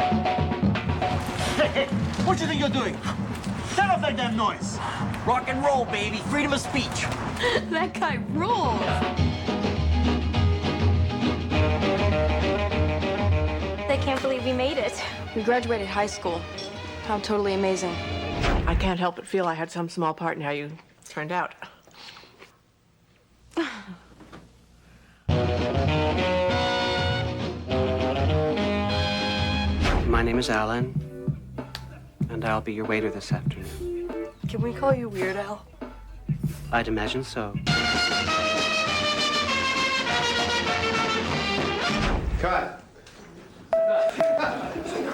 Hey, what do you think you're doing? Shut off that damn noise! Rock and roll, baby. Freedom of speech. That guy rules. They can't believe we made it. We graduated high school. How totally amazing. I can't help but feel I had some small part in how you turned out. My name is Alan, and I'll be your waiter this afternoon. Can we call you Weird Al? I'd imagine so. Cut.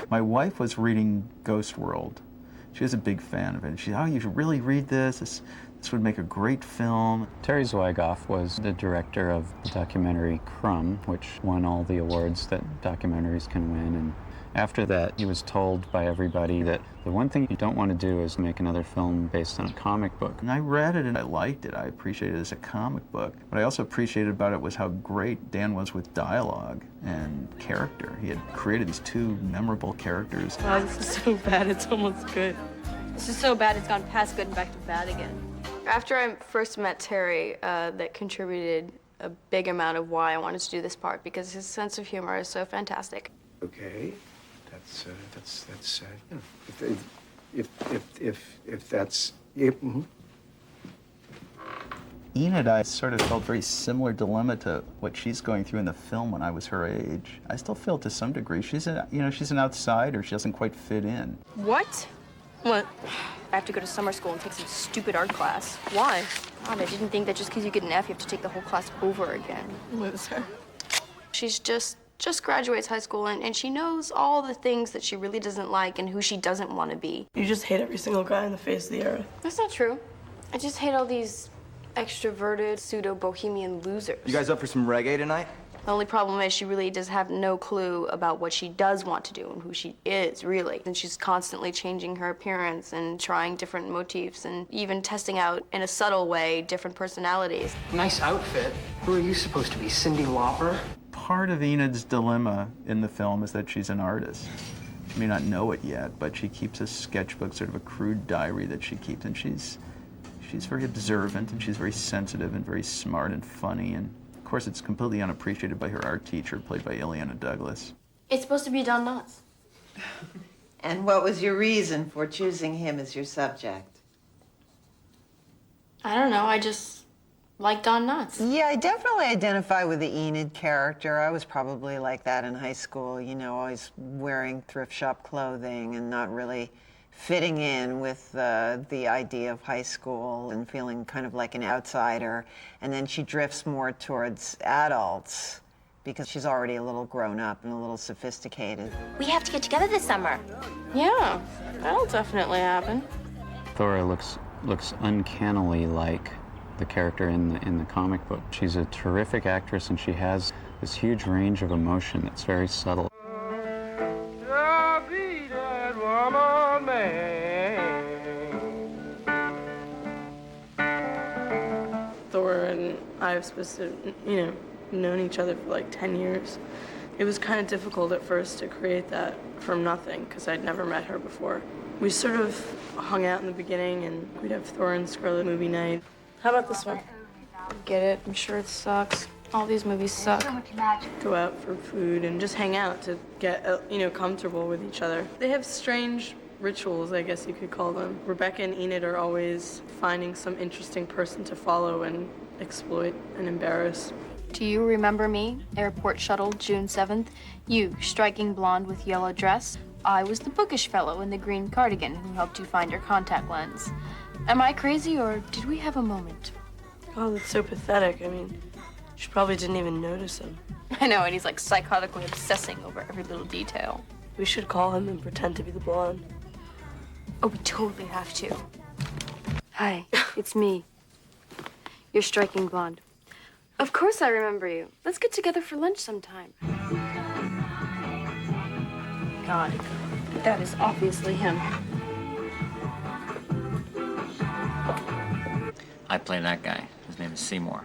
My wife was reading Ghost World. She was a big fan of it. She said, oh, you should really read this. This would make a great film. Terry Zwigoff was the director of the documentary Crumb, which won all the awards that documentaries can win. And after that, he was told by everybody that the one thing you don't want to do is make another film based on a comic book. And I read it and I liked it. I appreciated it as a comic book. What I also appreciated about it was how great Dan was with dialogue and character. He had created these two memorable characters. Wow, this is so bad, it's almost good. This is so bad it's gone past good and back to bad again. After I first met Terry, that contributed a big amount of why I wanted to do this part, because his sense of humor is so fantastic. Okay, that's you know, if that's it. Mm-hmm. Enid, I sort of felt very similar dilemma to what she's going through in the film when I was her age. I still feel to some degree she's an outsider. She doesn't quite fit in. What? What? I have to go to summer school and take some stupid art class. Why? God, I didn't think that just because you get an F, you have to take the whole class over again. Loser. She's just graduates high school, and she knows all the things that she really doesn't like and who she doesn't want to be. You just hate every single guy on the face of the earth. That's not true. I just hate all these extroverted, pseudo-bohemian losers. You guys up for some reggae tonight? The only problem is she really does have no clue about what she does want to do and who she is, really. And she's constantly changing her appearance and trying different motifs and even testing out, in a subtle way, different personalities. Nice outfit. Who are you supposed to be, Cyndi Lauper? Part of Enid's dilemma in the film is that she's an artist. She may not know it yet, but she keeps a sketchbook, sort of a crude diary that she keeps, and she's very observant, and she's very sensitive and very smart and funny, and of course it's completely unappreciated by her art teacher, played by Ileana Douglas. It's supposed to be Don Knotts. And what was your reason for choosing him as your subject? I don't know, I just like Don Knotts. Yeah, I definitely identify with the Enid character. I was probably like that in high school, you know, always wearing thrift shop clothing and not really fitting in with the idea of high school and feeling kind of like an outsider. And then she drifts more towards adults because she's already a little grown up and a little sophisticated. We have to get together this summer. Yeah, that'll definitely happen. Thora looks uncannily like the character in the comic book. She's a terrific actress, and she has this huge range of emotion that's very subtle. Thor and I have known each other for like 10 years. It was kind of difficult at first to create that from nothing, because I'd never met her before. We sort of hung out in the beginning, and we'd have Thor and Scarlet movie night. How about this one? Get it? I'm sure it sucks. All these movies suck. Go out for food and just hang out to get, comfortable with each other. They have strange rituals, I guess you could call them. Rebecca and Enid are always finding some interesting person to follow and exploit and embarrass. Do you remember me? Airport shuttle, June 7th. You, striking blonde with yellow dress. I was the bookish fellow in the green cardigan who helped you find your contact lens. Am I crazy, or did we have a moment? Oh, that's so pathetic. I mean, she probably didn't even notice him. I know, and he's like psychotically obsessing over every little detail. We should call him and pretend to be the blonde. Oh, we totally have to. Hi, it's me. You're striking blonde. Of course I remember you. Let's get together for lunch sometime. God, that is obviously him. I play that guy. His name is Seymour.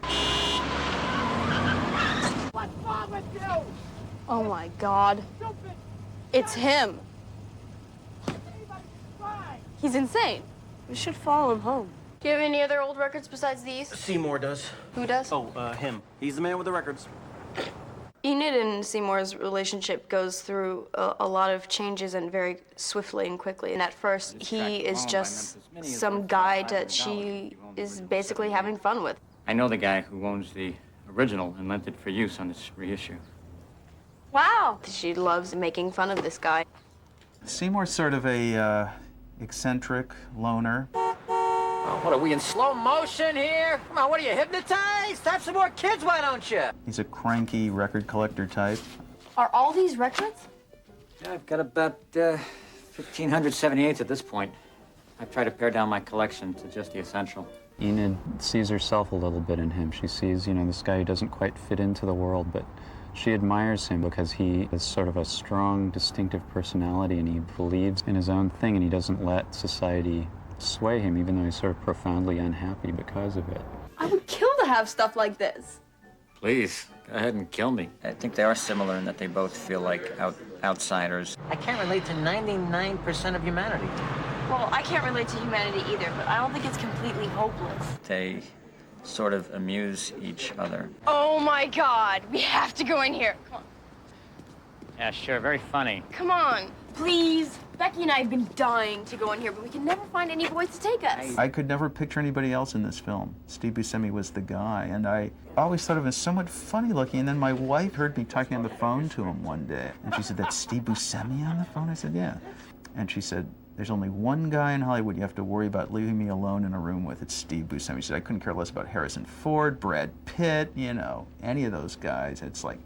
Oh my God. It's him. He's insane. We should follow him home. Do you have any other old records besides these? Seymour does. Who does? Oh, him. He's the man with the records. Enid and Seymour's relationship goes through a lot of changes and very swiftly and quickly. And at first, he is just some guy that she is basically having fun with. I know the guy who owns the original and lent it for use on this reissue. Wow. She loves making fun of this guy. Seymour's sort of a eccentric loner. Oh, what are we in slow motion here? Come on, what are you, hypnotized? Have some more kids, why don't you? He's a cranky record collector type. Are all these records? Yeah, I've got about 1,578 at this point. I've tried to pare down my collection to just the essential. Enid sees herself a little bit in him. She sees, you know, this guy who doesn't quite fit into the world, but she admires him because he is sort of a strong, distinctive personality, and he believes in his own thing, and he doesn't let society sway him, even though he's sort of profoundly unhappy because of it. I would kill to have stuff like this. Please, go ahead and kill me. I think they are similar in that they both feel like outsiders. I can't relate to 99% of humanity. Well, I can't relate to humanity either, but I don't think it's completely hopeless. They sort of amuse each other. Oh my God, we have to go in here. Come on. Yeah, sure, very funny. Come on, please. Becky and I have been dying to go in here, but we can never find any boys to take us. I could never picture anybody else in this film. Steve Buscemi was the guy, and I always thought of him as somewhat funny looking, and then my wife heard me talking on the phone to him one day, and she said, "That's Steve Buscemi on the phone?" I said, "Yeah." And she said, "There's only one guy in Hollywood you have to worry about leaving me alone in a room with. It's Steve Buscemi." She said, "I couldn't care less about Harrison Ford, Brad Pitt, you know, any of those guys." It's like,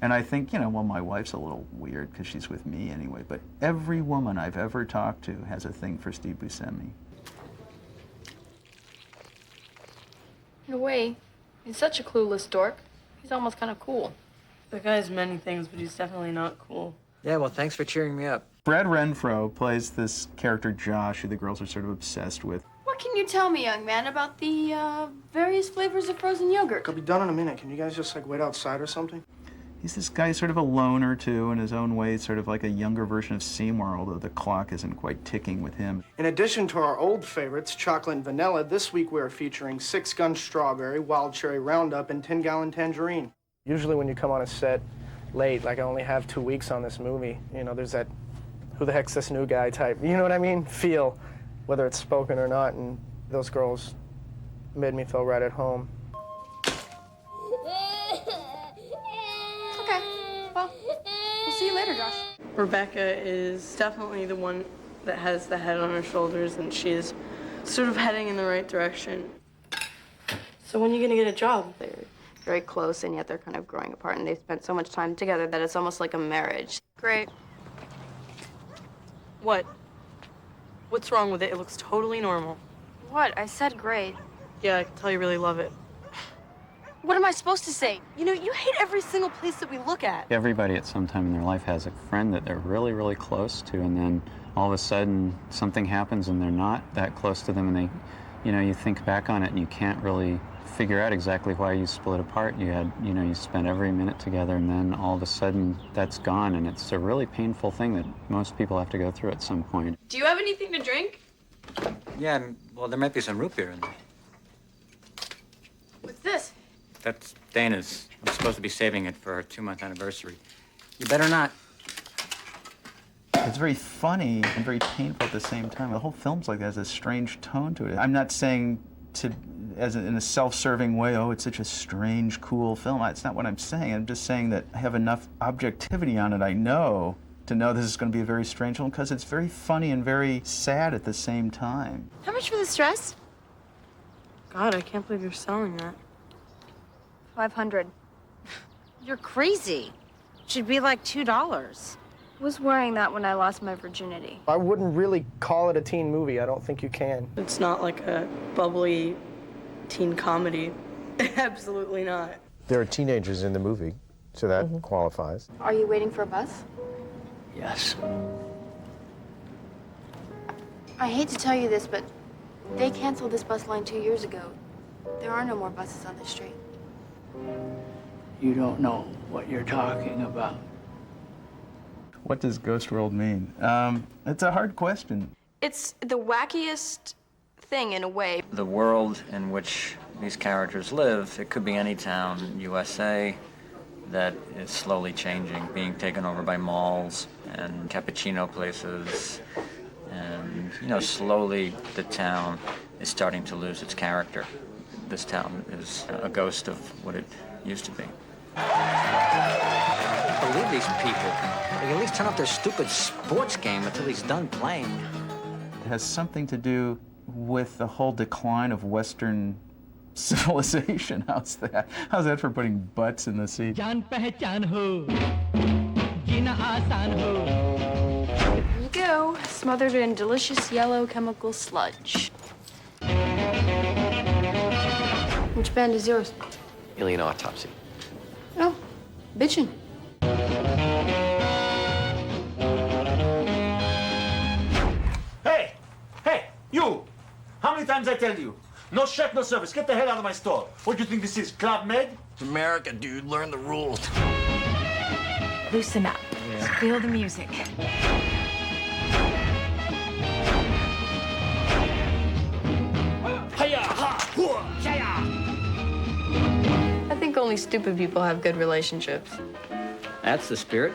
and I think, you know, well, my wife's a little weird because she's with me anyway, but every woman I've ever talked to has a thing for Steve Buscemi. In a way, he's such a clueless dork. He's almost kind of cool. The guy's many things, but he's definitely not cool. Yeah, well, thanks for cheering me up. Brad Renfro plays this character Josh, who the girls are sort of obsessed with. What can you tell me, young man, about the various flavors of frozen yogurt? I'll be done in a minute. Can you guys just, like, wait outside or something? He's this guy, sort of a loner, too, in his own way, sort of like a younger version of Seymour, although the clock isn't quite ticking with him. In addition to our old favorites, chocolate and vanilla, this week we're featuring 6-Gun Strawberry, Wild Cherry Roundup, and 10-Gallon Tangerine. Usually when you come on a set late, like I only have 2 weeks on this movie, you know, there's that who the heck's this new guy type, you know what I mean? Feel, whether it's spoken or not, and those girls made me feel right at home. See you later, Josh. Rebecca is definitely the one that has the head on her shoulders, and she's sort of heading in the right direction. So when are you gonna get a job? They're very close, and yet they're kind of growing apart, and they've spent so much time together that it's almost like a marriage. Great. What? What's wrong with it? It looks totally normal. What? I said great. Yeah, I can tell you really love it. What am I supposed to say? You know, you hate every single place that we look at. Everybody at some time in their life has a friend that they're really, really close to, and then all of a sudden something happens and they're not that close to them, and they, you know, you think back on it and you can't really figure out exactly why you split apart. You had, you know, you spent every minute together, and then all of a sudden that's gone, and it's a really painful thing that most people have to go through at some point. Do you have anything to drink? Yeah, well, there might be some root beer in there. What's this? That's Dana's. I'm supposed to be saving it for our 2-month anniversary. You better not. It's very funny and very painful at the same time. The whole film's like that, has a strange tone to it. I'm not saying in a self-serving way, oh, it's such a strange, cool film. That's not what I'm saying. I'm just saying that I have enough objectivity on it, I know, to know this is going to be a very strange film, because it's very funny and very sad at the same time. How much for this dress? God, I can't believe you're selling that. 500. You're crazy. Should be like $2. Was wearing that when I lost my virginity. I wouldn't really call it a teen movie. I don't think you can. It's not like a bubbly teen comedy. Absolutely not. There are teenagers in the movie, so that qualifies. Are you waiting for a bus? Yes. I hate to tell you this, but they canceled this bus line 2 years ago. There are no more buses on this street. You don't know what you're talking about. What does Ghost World mean? It's a hard question. It's the wackiest thing in a way. The world in which these characters live, it could be any town, USA, that is slowly changing, being taken over by malls and cappuccino places. And, you know, slowly the town is starting to lose its character. This town is a ghost of what it used to be. I can't believe these people. They at least turn off their stupid sports game until he's done playing. It has something to do with the whole decline of Western civilization. How's that? How's that for putting butts in the seat? Here you go, smothered in delicious yellow chemical sludge. Which band is yours? Alien Autopsy. Oh, bitchin'. Hey! Hey, you! How many times I tell you? No chef, no service. Get the hell out of my store. What do you think this is, Club Med? It's America, dude. Learn the rules. Loosen up. Feel the music. I think only stupid people have good relationships. That's the spirit.